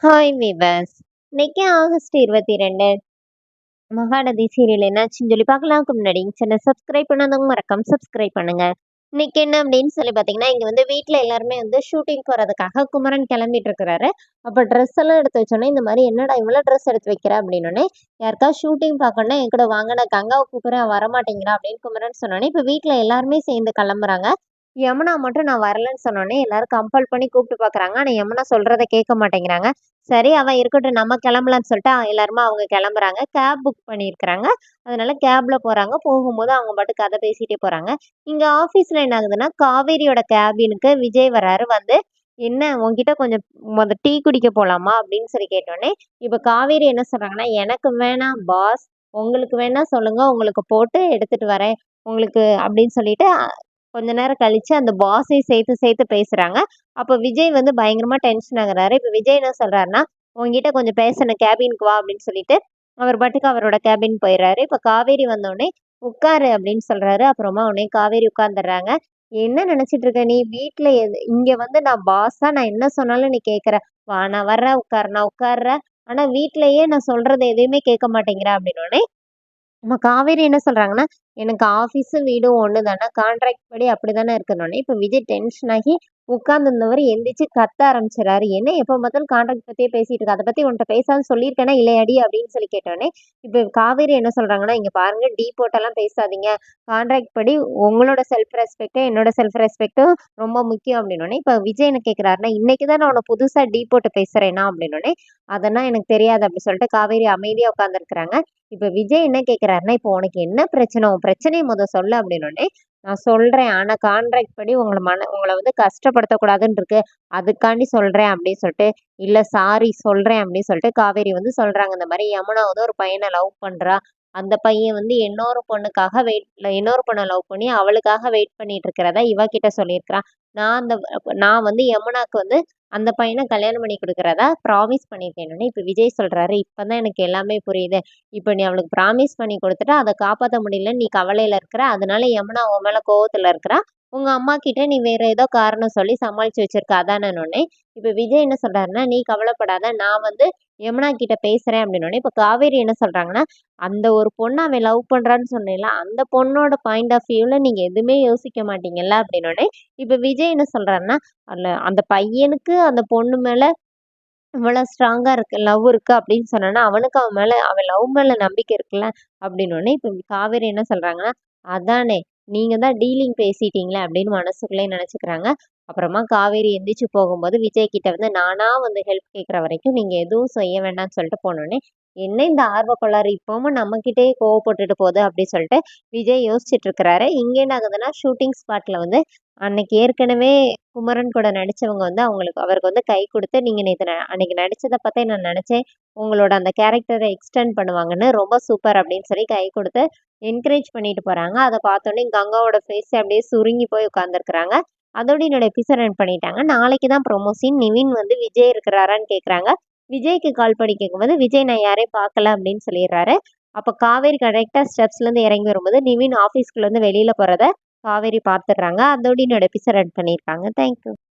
Hi viewers. இன்னைக்கு August 22 Mahanadi serial என்னாச்சுன்னு சொல்லி பார்க்கலாம்க்கு முன்னாடி சேனல் சப்ஸ்கிரைப் பண்ணாதவங்க மறக்காம சப்ஸ்கிரைப் பண்ணுங்க. இன்னைக்கு என்ன அப்படின்னு சொல்லி பார்த்தீங்கன்னா, இங்க வந்து வீட்ல எல்லாருமே வந்து ஷூட்டிங் போறதுக்காக குமரன் கிளம்பிட்டு இருக்கிறாரு. அப்ப ட்ரெஸ் எல்லாம் எடுத்து வச்சோன்னே, இந்த மாதிரி என்னடா இவ்வளோ ட்ரெஸ் எடுத்து வைக்கிற அப்படின்னோடனே, யாருக்கா ஷூட்டிங் பார்க்கணும்னா என் கூட வாங்க, நான் கங்காவை கூப்பிடுறேன் வரமாட்டேங்கிறா அப்படின்னு குமரன் சொன்னோடனே, இப்ப வீட்ல எல்லாருமே சேர்ந்து கிளம்புறாங்க. யமுனா மட்டும் நான் வரலன்னு சொன்னோனே எல்லாரும் கம்பல் பண்ணி கூப்பிட்டு பார்க்குறாங்க. ஆனா யமுனா சொல்றத கேட்க மாட்டேங்கிறாங்க. சரி அவ இருக்கட்டும் நம்ம கிளம்பலான்னு சொல்லிட்டு எல்லாருமே அவங்க கிளம்புறாங்க. கேப் புக் பண்ணியிருக்கிறாங்க. அதனால கேப்ல போறாங்க. போகும்போது அவங்க பாட்டுக்கு கதை பேசிட்டே போறாங்க. இங்க ஆஃபீஸ்ல என்ன ஆகுதுன்னா, காவேரியோட கேபினுக்கு விஜய் வராரு. வந்து "என்ன உன்கிட்ட கொஞ்சம் டீ குடிக்க போலாமா?" அப்படின்னு சொல்லி கேட்டோனே, இப்ப காவேரி என்ன சொல்றாங்கன்னா, "எனக்கு வேணாம் பாஸ். உங்களுக்கு வேணா சொல்லுங்க. உங்களுக்கு போட்டு எடுத்துட்டு வரேன். உங்களுக்கு" அப்படின்னு சொல்லிட்டு கொஞ்ச நேரம் கழிச்சு அந்த பாஸையும் சேர்த்து சேர்த்து பேசுறாங்க. அப்ப விஜய் வந்து பயங்கரமா டென்ஷன் ஆகுறாரு. இப்ப விஜய் என்ன சொல்றாருன்னா, "உன்கிட்ட கொஞ்சம் பேசணும் கேபினுக்கு வா" அப்படின்னு சொல்லிட்டு, அவர் பாட்டுக்கு அவரோட கேபின் போயிடுறாரு. இப்ப காவேரி வந்தோனே, "உட்காரு" அப்படின்னு சொல்றாரு. அப்புறமா உடனே காவேரி உட்கார்ந்துடுறாங்க. "என்ன நினைச்சிட்டு இருக்க நீ? வீட்ல இங்க வந்து நான் பாஸா, நான் என்ன சொன்னாலும் நீ கேட்கற. வா நான் வர்றேன் உட்காரு. நான் உட்கார்றேன். ஆனா வீட்லயே நான் சொல்றது எதையுமே கேட்க மாட்டேங்கிற" அப்படின்னோனே, நம்ம காவேரி என்ன சொல்றாங்கன்னா, "எனக்கு ஆஃபீஸும் வீடும் ஒண்ணு தானே. கான்ட்ராக்ட் படி அப்படிதானே இருக்கணும்னே." இப்ப விஜய் டென்ஷன் ஆகி உட்கார்ந்திருந்தவரு எந்திரிச்சு கத்த ஆரம்பிச்சுறாரு. "என்ன எப்ப பார்த்தாலும் கான்ட்ராக்ட் பத்தியே பேசிட்டு இருக்க. அத பத்தி உன்ட்ட பேசாதன்னு சொல்லியிருக்கேனா இல்லையாடி?" அப்படின்னு சொல்லி கேட்டோனே, இப்ப காவேரி என்ன சொல்றாங்கன்னா, "இங்க பாருங்க டீ போட்டெல்லாம் பேசாதீங்க. கான்ட்ராக்ட் படி உங்களோட செல்ஃப் ரெஸ்பெக்டும், என்னோட செல்ஃப் ரெஸ்பெக்டும் ரொம்ப முக்கியம்." அப்படின்னோனே, இப்ப விஜய் என்ன கேட்கிறாருன்னா, "இன்னைக்கு தான் நான் உன்ன புதுசா டீ போட்டு பேசுறேனா?" அப்படின்னோனே, "அதெல்லாம் எனக்கு தெரியாது." அப்படி சொல்லிட்டு காவேரி அமைதியா உட்கார்ந்திருக்கிறாங்க. இப்ப விஜய் என்ன கேட்கிறாருன்னா, "இப்போ உனக்கு என்ன பிரச்சனை? உன் பிரச்சனைய சொல்லு" அப்படின்னோனே, "நான் சொல்றேன். ஆனா கான்ட்ராக்ட் படி உங்கள வந்து கஷ்டப்படுத்தக்கூடாதுன்னு இருக்கு. அதுக்காண்டி சொல்றேன்" அப்படின்னு சொல்லிட்டு, "இல்ல சாரி சொல்றேன்" அப்படின்னு சொல்லிட்டு காவேரி வந்து சொல்றாங்க. இந்த மாரி யமுனா வந்து ஒரு பையன லவ் பண்றா. அந்த பையன் வந்து இன்னொரு பொண்ண லவ் பண்ணி அவளுக்காக வெயிட் பண்ணிட்டு இருக்கிறதா இவ கிட்ட சொல்லியிருக்கிறான். நான் வந்து யமுனாக்கு வந்து அந்த பையன கல்யாணம் பண்ணி குடுக்கிறதா ப்ராமிஸ் பண்ணியிருக்கேன்னோனே, இப்ப விஜய் சொல்றாரு, "இப்பதான் எனக்கு எல்லாமே புரியுது. இப்ப நீ அவளுக்கு ப்ராமிஸ் பண்ணி குடுத்துட்ட. அத காப்பாத்த முடியலன்னு நீ கவலையில இருக்கிற. அதனால யமுனா உன் மேல கோவத்துல இருக்கிறா. உங்க அம்மாகிட்ட நீ வேற ஏதோ காரணம் சொல்லி சமாளிச்சு வச்சிருக்க அதானேன்னோனே." இப்ப விஜய் என்ன சொல்றாருன்னா, "நீ கவலைப்படாத. நான் வந்து யமுனா கிட்ட பேசுறேன்" அப்படின்னோனே, இப்ப காவேரி என்ன சொல்றாங்கன்னா, "அந்த ஒரு பொண்ண அவன் லவ் பண்றான்னு சொன்னேல்ல, அந்த பொண்ணோட பாயிண்ட் ஆஃப் வியூல நீங்க எதுவுமே யோசிக்க மாட்டீங்கல்ல" அப்படின்னோனே, இப்ப விஜய் என்ன சொல்றாருன்னா, அந்த பையனுக்கு அந்த பொண்ணு மேல இவ்வளோ ஸ்ட்ராங்கா இருக்கு. லவ் இருக்கு அப்படின்னு சொன்னோனே, அவனுக்கு அவன் லவ் மேல நம்பிக்கை இருக்குல்ல அப்படின்னோனே, இப்ப காவேரி என்ன சொல்றாங்கன்னா, "அதானே நீங்க தான் டீலிங் பேசிட்டீங்களே" அப்படின்னு மனசுக்குள்ளயே நெனச்சுக்கிறாங்க. அப்புறமா காவேரி எந்திரிச்சு போகும்போது விஜய் கிட்ட வந்து நானா வந்து ஹெல்ப் கேட்கிற வரைக்கும் நீங்க எதுவும் செய்ய வேண்டாம்னு சொல்லிட்டு போனோனே, என்ன இந்த ஆர்வக்கோளாறு இப்பவும் நம்மகிட்டயே கோவப்பட்டுட்டு போகுது அப்படி சொல்லிட்டு விஜய் யோசிச்சுட்டு இருக்கிறாரு. இங்க என்ன ஆகுதுன்னா, ஷூட்டிங் ஸ்பாட்ல வந்து அன்னைக்கு ஏற்கனவே குமரன் கூட நடிச்சவங்க வந்து அவருக்கு வந்து கை குடுத்து, "நீங்க நேத்து அன்னைக்கு நடிச்சத பாத்தே நான் நெனச்சேன். உங்களோட அந்த கேரக்டர எக்ஸ்டெண்ட் பண்ணுவாங்கன்னு. ரொம்ப சூப்பர்" அப்படின்னு சொல்லி கை குடுத்து என்கரேஜ் பண்ணிட்டு போறாங்க. அத பார்த்தோனே கங்காவோட ஃபேஸ் அப்படியே சுருங்கி போய் உட்கார்ந்திருக்கிறாங்க. அதோட என்னோட எபிசோட் எண்ட் பண்ணிட்டாங்க. நாளைக்கு தான் ப்ரொமோ சீன். நிவின் வந்து விஜய் இருக்கிறாரான்னு கேட்குறாங்க. விஜய்க்கு கால் பண்ணி கேட்கும்போது, "விஜய் நான் யாரையும் பார்க்கல" அப்படின்னு சொல்லிடுறாரு. அப்ப காவேரி கரெக்ட்டா ஸ்டெப்ஸ்லேருந்து இறங்கி வரும்போது, நிவின் ஆஃபீஸ்க்குள்ள இருந்து வெளியில போறத காவேரி பார்த்துடுறாங்க. அதோட என்னோட எபிசோட் எண்ட் பண்ணியிருக்காங்க. Thank you.